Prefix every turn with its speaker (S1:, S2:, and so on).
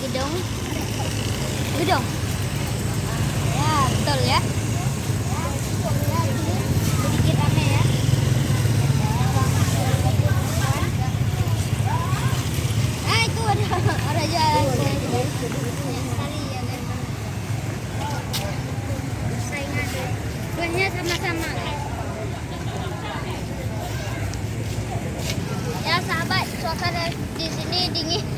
S1: gedung. Gedung. Ya, betul ya. Sedikit rame ya. Ah, itu ada jalan sekali ya kan. Saingan. Duanya sama-sama. Ya sahabat, suasana di sini dingin.